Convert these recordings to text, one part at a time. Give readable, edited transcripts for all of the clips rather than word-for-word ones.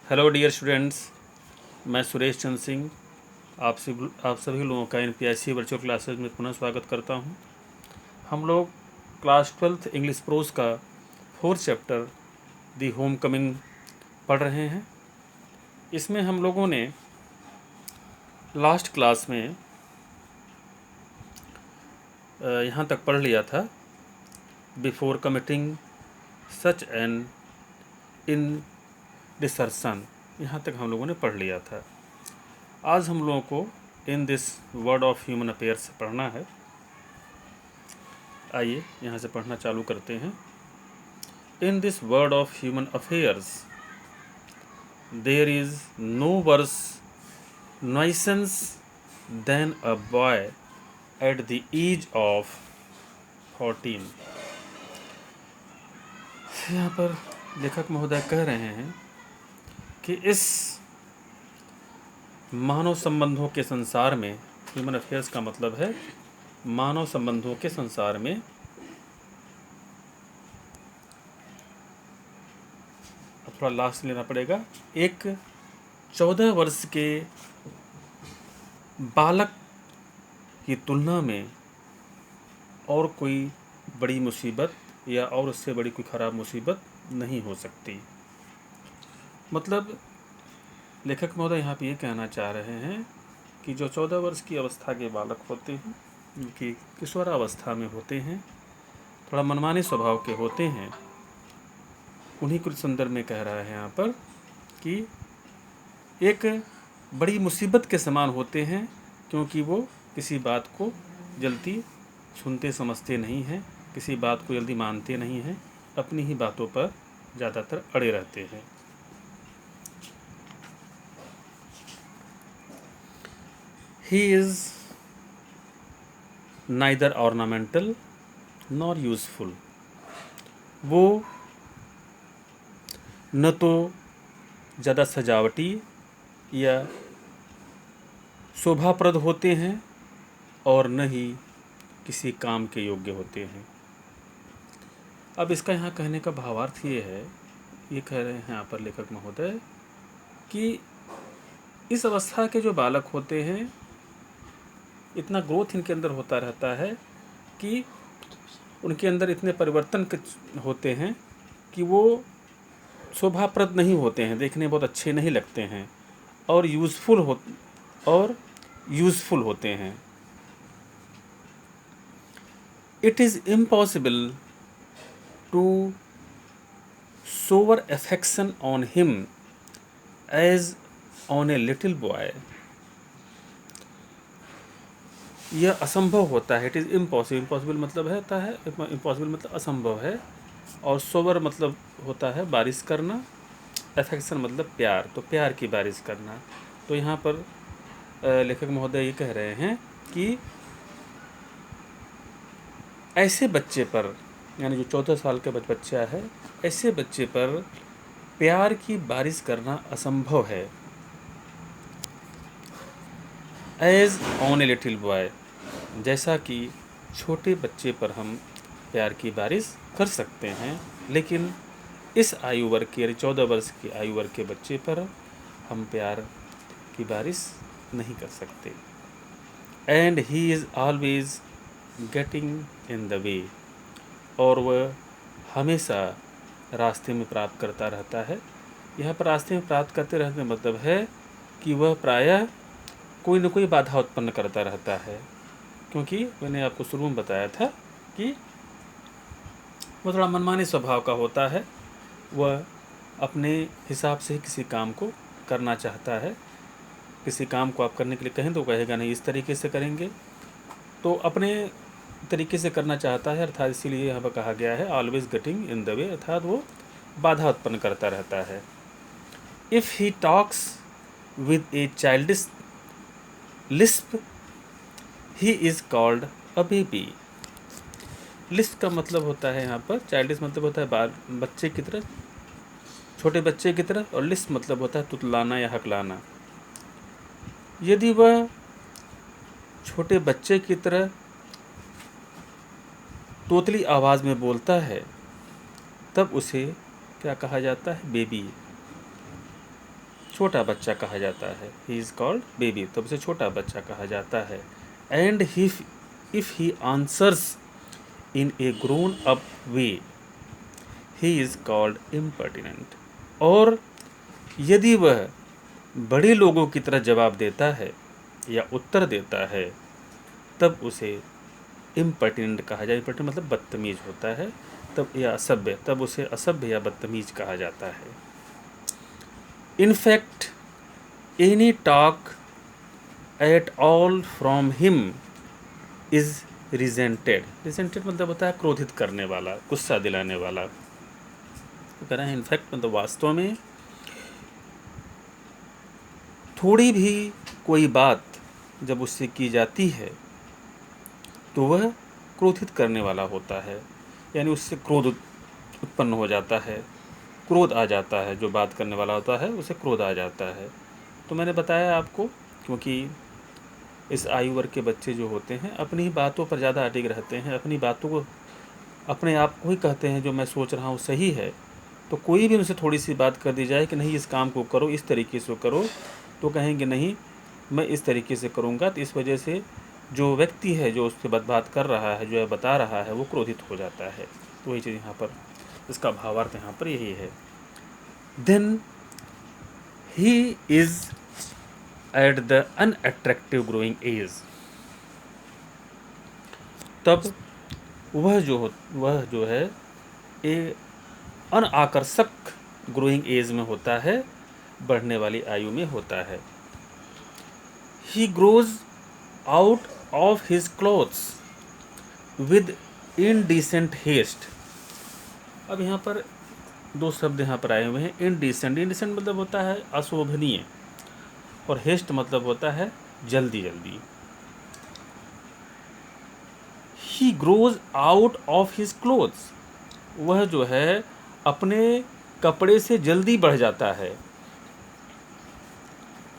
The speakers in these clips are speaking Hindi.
हेलो डियर स्टूडेंट्स, मैं सुरेश चंद्र सिंह आप सभी लोगों का NPIC वर्चुअल क्लासेस में पुनः स्वागत करता हूं। हम लोग क्लास 12th इंग्लिश प्रोज का 4th chapter the home coming पढ़ रहे हैं। इसमें हम लोगों ने लास्ट क्लास में यहाँ तक पढ़ लिया था, before committing such an in desertion, यहाँ तक हम लोगों ने पढ़ लिया था। आज हम लोगों को in this world of human affairs पढ़ना है। आइए यहाँ से पढ़ना चालू करते हैं। In this world of human affairs there is no worse nuisance than a boy at the age of 14। यहाँ पर लेखक महोदय कह रहे हैं कि इस मानव संबंधों के संसार में, ह्यूमन अफेयर्स का मतलब है मानव संबंधों के संसार में, अब थोड़ा लास्ट लेना पड़ेगा, एक 14 वर्ष के बालक की तुलना में और कोई बड़ी मुसीबत या और उससे बड़ी कोई ख़राब मुसीबत नहीं हो सकती। मतलब लेखक महोदय यहाँ पे ये कहना चाह रहे हैं कि जो 14 वर्ष की अवस्था के बालक होते हैं, उनकी किशोरावस्था में होते हैं, थोड़ा मनमाने स्वभाव के होते हैं, उन्हीं कुछ संदर्भ में कह रहा है यहाँ पर कि एक बड़ी मुसीबत के समान होते हैं, क्योंकि वो किसी बात को जल्दी सुनते समझते नहीं हैं, किसी बात को जल्दी मानते नहीं हैं, अपनी ही बातों पर ज़्यादातर अड़े रहते हैं। He is neither ornamental nor useful. वो न तो ज़्यादा सजावटी या शोभाप्रद होते हैं और न ही किसी काम के योग्य होते हैं। अब इसका यहाँ कहने का भावार्थ ये है, ये कह रहे हैं यहाँ पर लेखक महोदय कि इस अवस्था के जो बालक होते हैं, इतना ग्रोथ इनके अंदर होता रहता है कि उनके अंदर इतने परिवर्तन होते हैं कि वो शोभाप्रद नहीं होते हैं, देखने बहुत अच्छे नहीं लगते हैं, और यूज़फुल होते हैं। It is impossible to shower affection on him as on a little boy. यह असंभव होता है। इट इज़ इम्पॉसिबल, इम्पॉसिबल मतलब है इम्पॉसिबल मतलब असंभव है, और सोवर मतलब होता है बारिश करना, अफेक्शन मतलब प्यार, तो प्यार की बारिश करना। तो यहाँ पर लेखक महोदय ये कह रहे हैं कि ऐसे बच्चे पर, यानी जो 14 साल का बच्चा है, ऐसे बच्चे पर प्यार की बारिश करना असंभव है। As on a little boy, जैसा कि छोटे बच्चे पर हम प्यार की बारिश कर सकते हैं, लेकिन इस आयु वर्ग के, 14 वर्ष की आयु वर्ग के बच्चे पर हम प्यार की बारिश नहीं कर सकते। And he is always getting in the way, और वह हमेशा रास्ते में प्राप्त करता रहता है। यहाँ पर रास्ते में प्राप्त करते रहने का मतलब है कि वह प्रायः कोई न कोई बाधा उत्पन्न करता रहता है, क्योंकि मैंने आपको शुरू में बताया था कि वह थोड़ा मनमाने स्वभाव का होता है। वह अपने हिसाब से किसी काम को करना चाहता है। किसी काम को आप करने के लिए कहें तो कहेगा नहीं, इस तरीके से करेंगे, तो अपने तरीके से करना चाहता है, अर्थात इसीलिए यहाँ पर कहा गया है always getting in the way, अर्थात वो बाधा उत्पन्न करता रहता है। If he talks with A childish Lisp he is called a baby. Lisp का मतलब होता है यहाँ पर, चाइल्डिश मतलब होता है बच्चे की तरह, छोटे बच्चे की तरह, और लिस्प मतलब होता है तुतलाना या हकलाना। यदि वह छोटे बच्चे की तरह तोतली आवाज़ में बोलता है, तब उसे क्या कहा जाता है? बेबी। छोटा बच्चा कहा जाता है। ही इज़ कॉल्ड बेबी, तब उसे छोटा बच्चा कहा जाता है। And if he answers in A grown up way, he is called impertinent. और यदि वह बड़े लोगों की तरह जवाब देता है या उत्तर देता है, तब उसे इम्पर्टिनेंट कहा जाए। इम्पर्टिनेंट मतलब बदतमीज होता है, तब या असभ्य, तब उसे असभ्य या बदतमीज कहा जाता है। In fact any talk at all from him is resented. Resented मतलब होता है क्रोधित करने वाला, गुस्सा दिलाने वाला। तो कह रहे हैं इनफैक्ट मतलब वास्तव में थोड़ी भी कोई बात जब उससे की जाती है तो वह क्रोधित करने वाला होता है, यानी उससे क्रोध उत्पन्न हो जाता है, क्रोध आ जाता है। जो बात करने वाला होता है उसे क्रोध आ जाता है। तो मैंने बताया आपको, क्योंकि इस आयु वर्ग के बच्चे जो होते हैं अपनी ही बातों पर ज़्यादा अडिग रहते हैं, अपनी बातों को अपने आप को ही कहते हैं जो मैं सोच रहा हूँ सही है। तो कोई भी उनसे थोड़ी सी बात कर दी जाए कि नहीं इस काम को करो, इस तरीके से करो, तो कहेंगे नहीं मैं इस तरीके से करूँगा। तो इस वजह से जो व्यक्ति है जो उससे बात कर रहा है, जो है बता रहा है, वो क्रोधित हो जाता है। तो वही चीज़ यहाँ पर, इसका भावार्थ यहाँ पर यही है। Then he is at the unattractive growing age, तब वह जो है ए अनाकर्षक ग्रोइंग एज में होता है, बढ़ने वाली आयु में होता है। He grows out of his clothes with indecent haste. अब यहाँ पर दो शब्द यहाँ पर आए हुए हैं। इनडिसेंट, इनडिसेंट मतलब होता है अशोभनीय, और हेस्ट मतलब होता है जल्दी जल्दी। ही grows out of his clothes, वह जो है अपने कपड़े से जल्दी बढ़ जाता है।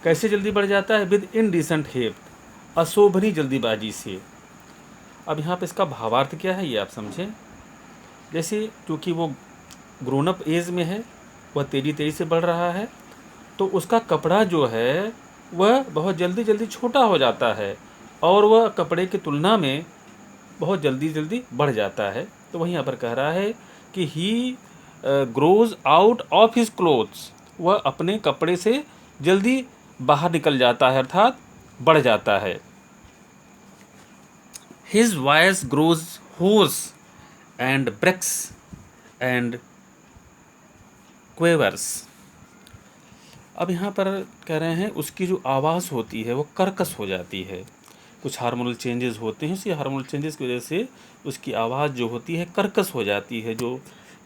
कैसे जल्दी बढ़ जाता है? विद इनडिसेंट हेट, अशोभनीय जल्दीबाजी से। अब यहाँ पे इसका भावार्थ क्या है ये आप समझें। जैसे क्योंकि वो ग्रोन अप एज में है, वह तेज़ी तेज़ी से बढ़ रहा है, तो उसका कपड़ा जो है वह बहुत जल्दी जल्दी छोटा हो जाता है, और वह कपड़े की तुलना में बहुत जल्दी जल्दी बढ़ जाता है। तो वहीं यहाँ पर कह रहा है कि ही grows out of his clothes, वह अपने कपड़े से जल्दी बाहर निकल जाता है, अर्थात बढ़ जाता है। His voice grows hoarse and breaks and quavers. अब यहाँ पर कह रहे हैं उसकी जो आवाज़ होती है वो कर्कश हो जाती है। कुछ हार्मोनल चेंजेस होते हैं, उसी हार्मोनल चेंजेस की वजह से उसकी आवाज़ जो होती है कर्कश हो जाती है। जो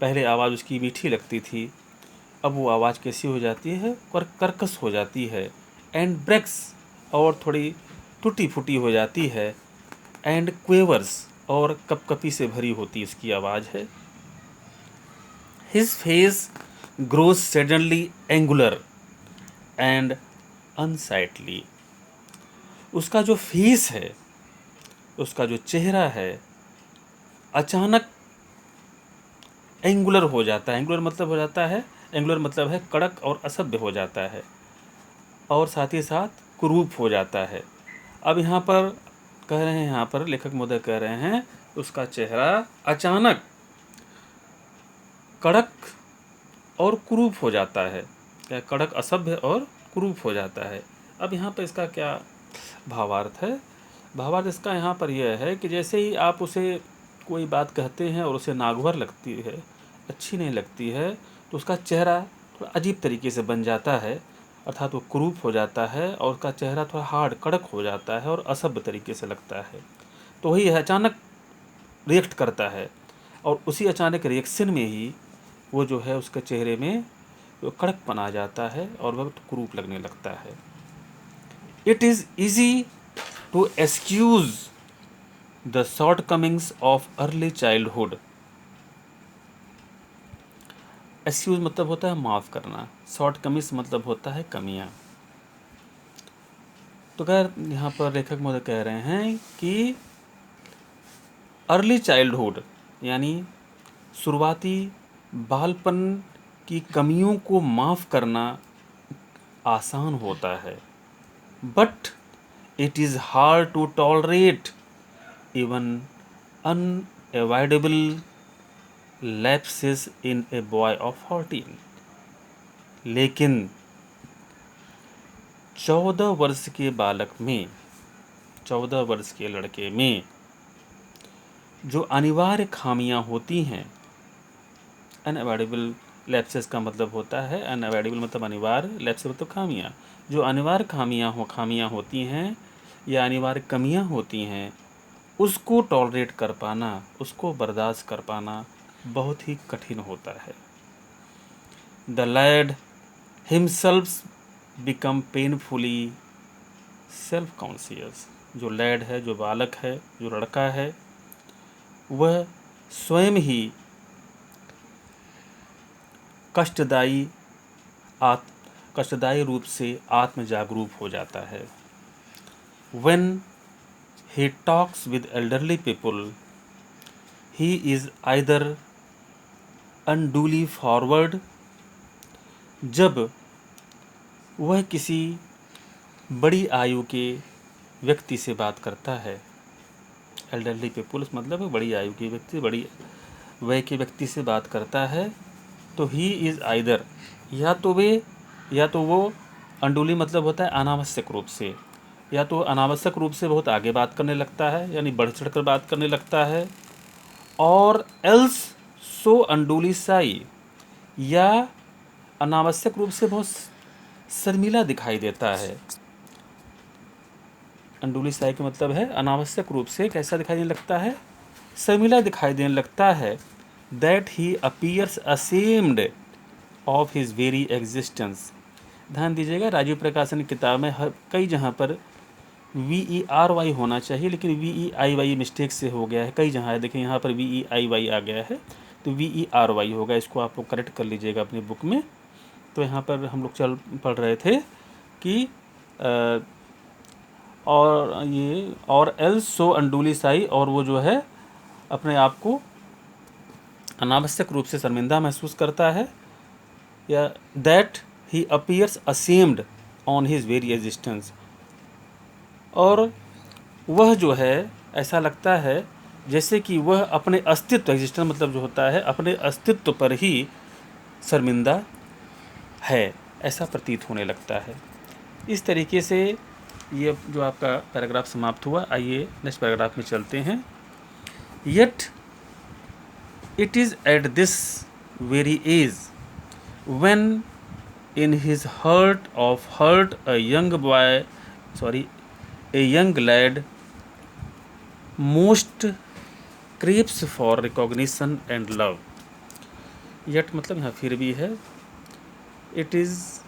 पहले आवाज़ उसकी मीठी लगती थी, अब वो आवाज़ कैसी हो जाती है? कर्कश हो जाती है। एंड ब्रेक्स, और थोड़ी टूटी फूटी हो जाती है। एंड क्वेवर्स, और कपकपी से भरी होती उसकी आवाज़ है। His face grows suddenly angular and unsightly, उसका जो फेस है, उसका जो चेहरा है, अचानक एंगुलर हो जाता है। एंगुलर मतलब हो जाता है, एंगुलर मतलब है कड़क और असभ्य हो जाता है, और साथ ही साथ कुरूप हो जाता है। अब यहाँ पर कह रहे हैं, यहाँ पर लेखक महोदय कह रहे हैं उसका चेहरा अचानक कड़क और कुरूप हो जाता है। क्या? कड़क, असभ्य और कुरूप हो जाता है। अब यहाँ पर इसका क्या भावार्थ है? भावार्थ इसका यहाँ पर यह है कि जैसे ही आप उसे कोई बात कहते हैं और उसे नागवार लगती है, अच्छी नहीं लगती है, तो उसका चेहरा थोड़ा अजीब तरीके से बन जाता है, अर्थात वो कुरूप हो जाता है, और उसका चेहरा थोड़ा हार्ड, कड़क हो जाता है और असभ्य तरीके से लगता है। तो वही है, अचानक रिएक्ट करता है, और उसी अचानक रिएक्शन में ही वो जो है उसके चेहरे में वो कड़कपन आ जाता है और वह कुरूप लगने लगता है। It is easy to excuse the shortcomings of early childhood. Excuse मतलब होता है माफ़ करना, शॉर्टकमिंग्स मतलब होता है कमियां। तो खैर यहाँ पर लेखक महोदय कह रहे हैं कि अर्ली चाइल्डहुड यानी शुरुआती बालपन की कमियों को माफ़ करना आसान होता है, but it is hard to tolerate even unavoidable lapses in a boy of 14। लेकिन 14 वर्ष के बालक में, 14 वर्ष के लड़के में जो अनिवार्य खामियां होती हैं, अनअवॉइडेबल लैप्सेस का मतलब होता है, अनअवॉइडेबल मतलब अनिवार्य, लैप्सेस मतलब खामियां, जो अनिवार्य खामियां होती हैं या अनिवार्य कमियां होती हैं, उसको टॉलरेट कर पाना, उसको बर्दाश्त कर पाना बहुत ही कठिन होता है। The lad himself become painfully self conscious. जो लैड है, जो बालक है, जो लड़का है, वह स्वयं ही कष्टदायी रूप से आत्म जागरूक हो जाता है। When he talks with elderly people, he is either unduly forward, जब वह किसी बड़ी आयु के व्यक्ति से बात करता है, एल्डरली पीपुल मतलब है बड़ी आयु के व्यक्ति, बड़ी वय के व्यक्ति से बात करता है, तो ही इज़ आइदर, या तो वो अंडुली मतलब होता है अनावश्यक रूप से, या तो अनावश्यक रूप से बहुत आगे बात करने लगता है, यानी बढ़ चढ़ कर बात करने लगता है, और एल्स सो अंडुली साई, या अनावश्यक रूप से बहुत शर्मीला दिखाई देता है। अंडुली साई का मतलब है अनावश्यक रूप से कैसा दिखाई देने लगता है, शर्मीला दिखाई देने लगता है। That he appears ashamed of his very existence. ध्यान दीजिएगा, राजीव प्रकाशन की किताब में कई जहाँ पर VERY होना चाहिए, लेकिन VEIY मिस्टेक से हो गया है कई जगह है। देखिए यहाँ पर VEIY आ गया है, तो VERY होगा, इसको आप लोग करेक्ट कर लीजिएगा अपनी बुक में। तो यहाँ पर हम लोग पढ़ रहे थे कि और एल्स सो अंडुली साई, और वो जो है अपने आप को अनावश्यक रूप से शर्मिंदा महसूस करता है, या that he appears ashamed on his very existence, और वह जो है ऐसा लगता है जैसे कि वह अपने अस्तित्व, एग्जिस्टेंस मतलब जो होता है अपने अस्तित्व पर ही शर्मिंदा है, ऐसा प्रतीत होने लगता है। इस तरीके से ये जो आपका पैराग्राफ समाप्त हुआ। आइए नेक्स्ट पैराग्राफ में चलते हैं। Yet it is at this very age when in his heart of heart a young lad most craves for recognition and love। yet मतलब यहाँ फिर भी है, it is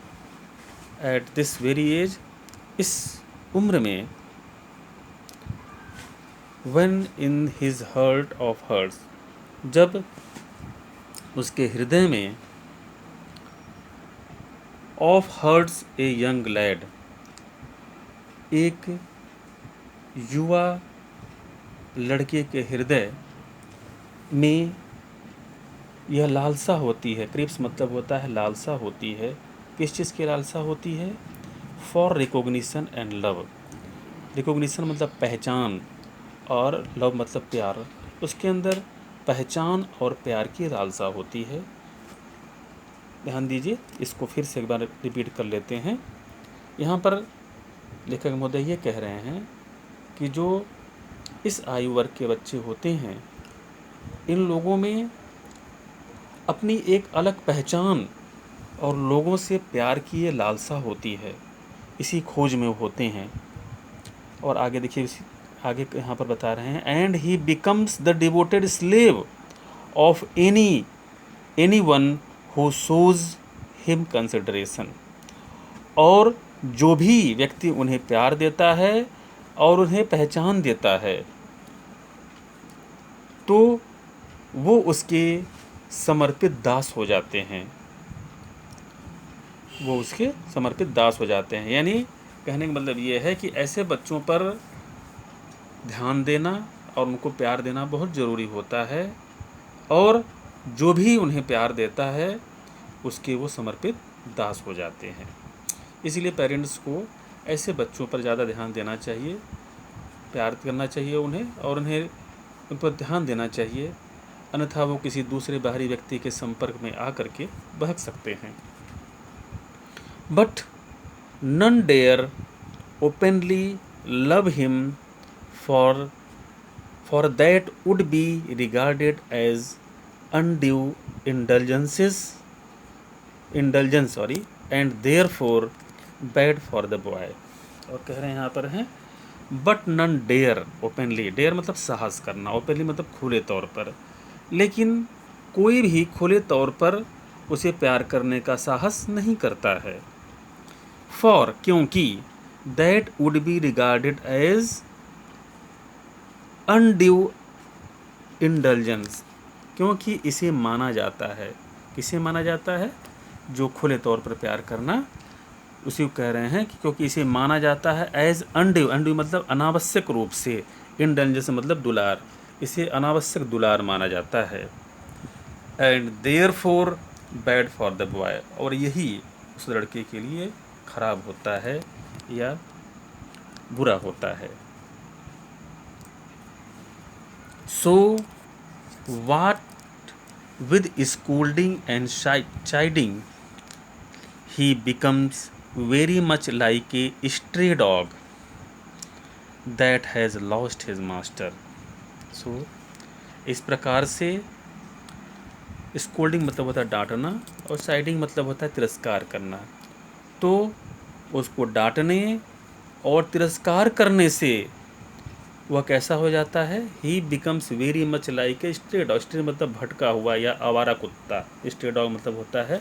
at this very age, इस उम्र में, when in his heart of hearts, जब उसके हृदय में, of hearts a young lad, एक युवा लड़के के हृदय में यह लालसा होती है। क्रिप्स मतलब होता है लालसा होती है। किस चीज़ की लालसा होती है? For recognition and love. Recognition मतलब पहचान, और लव मतलब प्यार। उसके अंदर पहचान और प्यार की लालसा होती है। ध्यान दीजिए, इसको फिर से एक बार रिपीट कर लेते हैं। यहाँ पर लेखक महोदय ये कह रहे हैं कि जो इस आयु वर्ग के बच्चे होते हैं, इन लोगों में अपनी एक अलग पहचान और लोगों से प्यार की ये लालसा होती है, इसी खोज में होते हैं। और आगे देखिए, आगे यहाँ पर बता रहे हैं, and he becomes the devoted slave of any one who shows him consideration. और जो भी व्यक्ति उन्हें प्यार देता है और उन्हें पहचान देता है, तो वो उसके समर्पित दास हो जाते हैं, वो उसके समर्पित दास हो जाते हैं। यानी कहने का मतलब ये है कि ऐसे बच्चों पर ध्यान देना और उनको प्यार देना बहुत ज़रूरी होता है, और जो भी उन्हें प्यार देता है उसके वो समर्पित दास हो जाते हैं। इसीलिए पेरेंट्स को ऐसे बच्चों पर ज़्यादा ध्यान देना चाहिए, प्यार करना चाहिए उन्हें और उन्हें उन पर ध्यान देना चाहिए, अन्यथा वो किसी दूसरे बाहरी व्यक्ति के संपर्क में आ करके बहक सकते हैं। But none dare openly love him for that would be regarded as undue indulgence and therefore bad for the boy। और कह रहे हैं यहाँ पर हैं but none dare openly, dare मतलब साहस करना, ओपनली मतलब खुले तौर पर, लेकिन कोई भी खुले तौर पर उसे प्यार करने का साहस नहीं करता है। फॉर क्योंकि that would be regarded as undue indulgence, क्योंकि इसे माना जाता है, किसे माना जाता है, जो खुले तौर पर प्यार करना, उसी को कह रहे हैं कि क्योंकि इसे माना जाता है एज अनड्यू, अनड्यू मतलब अनावश्यक रूप से, इंडल्जेंस मतलब दुलार, इसे अनावश्यक दुलार माना जाता है। And therefore bad for the boy, और यही उस लड़के के लिए खराब होता है या बुरा होता है। So what with scolding and chiding, he becomes very much like a stray dog that has lost his master। So इस प्रकार से स्कोल्डिंग मतलब होता है डांटना और साइडिंग मतलब होता है तिरस्कार करना। तो उसको डांटने और तिरस्कार करने से वह कैसा हो जाता है, ही becomes very much like a stray dog. Stray मतलब भटका हुआ या आवारा कुत्ता, स्ट्रे डॉग मतलब होता है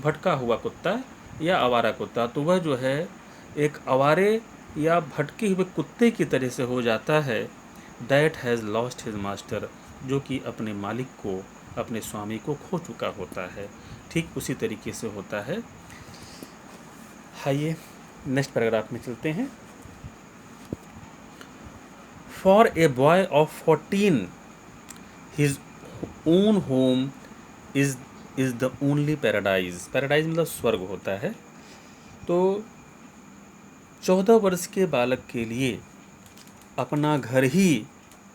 भटका हुआ कुत्ता या आवारा कुत्ता। तो वह जो है एक आवारे या भटके हुए कुत्ते की तरह से हो जाता है। That has lost his master, जो कि अपने मालिक को, अपने स्वामी को खो चुका होता है। ठीक उसी तरीके से होता है। आइए नेक्स्ट पैराग्राफ में चलते हैं। For a boy of 14, his own home is the only paradise। paradise मतलब स्वर्ग होता है। तो 14 वर्ष के बालक के लिए अपना घर ही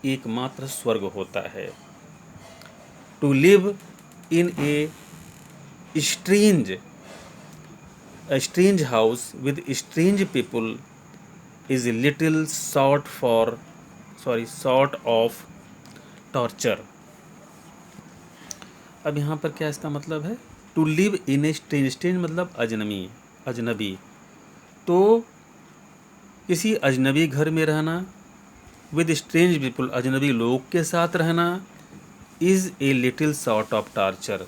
एकमात्र स्वर्ग होता है। To live in a strange house with strange people is little sort of torture. अब यहाँ पर क्या इसका मतलब है, to live in a strange, strange मतलब अजनबी। तो किसी अजनबी घर में रहना, विद स्ट्रेंज पीपल अजनबी लोग के साथ रहना, is a little sort of torture,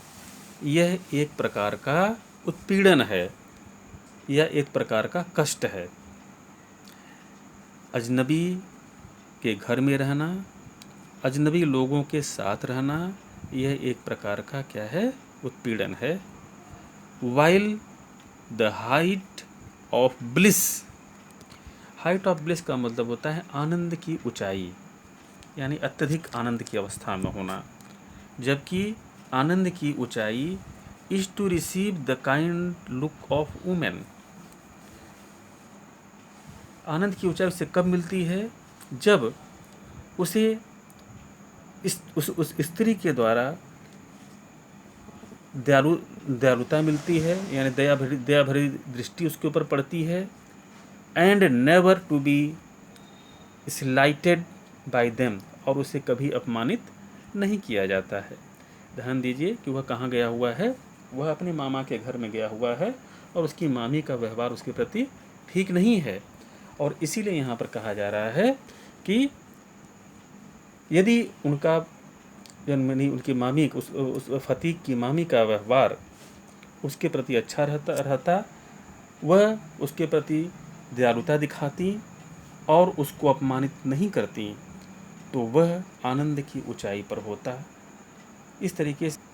यह एक प्रकार का उत्पीड़न है या एक प्रकार का कष्ट है। अजनबी के घर में रहना, अजनबी लोगों के साथ रहना, यह एक प्रकार का क्या है, उत्पीड़न है। While the height of bliss, height of bliss का मतलब होता है आनंद की ऊंचाई, यानी अत्यधिक आनंद की अवस्था में होना, जबकि आनंद की ऊंचाई is to receive the kind look of women. आनंद की ऊंचाई उससे कब मिलती है, जब उसे उस स्त्री के द्वारा दयालुता मिलती है, यानी दया भरी दृष्टि उसके ऊपर पड़ती है। And never to be slighted by them, और उसे कभी अपमानित नहीं किया जाता है। ध्यान दीजिए कि वह कहाँ गया हुआ है, वह अपने मामा के घर में गया हुआ है और उसकी मामी का व्यवहार उसके प्रति ठीक नहीं है। और इसीलिए यहाँ पर कहा जा रहा है कि यदि उनका उनकी मामी उस फतीक की मामी का व्यवहार उसके प्रति अच्छा रहता, वह उसके प्रति दयालुता दिखाती और उसको अपमानित नहीं करती, तो वह आनंद की ऊंचाई पर होता। इस तरीके से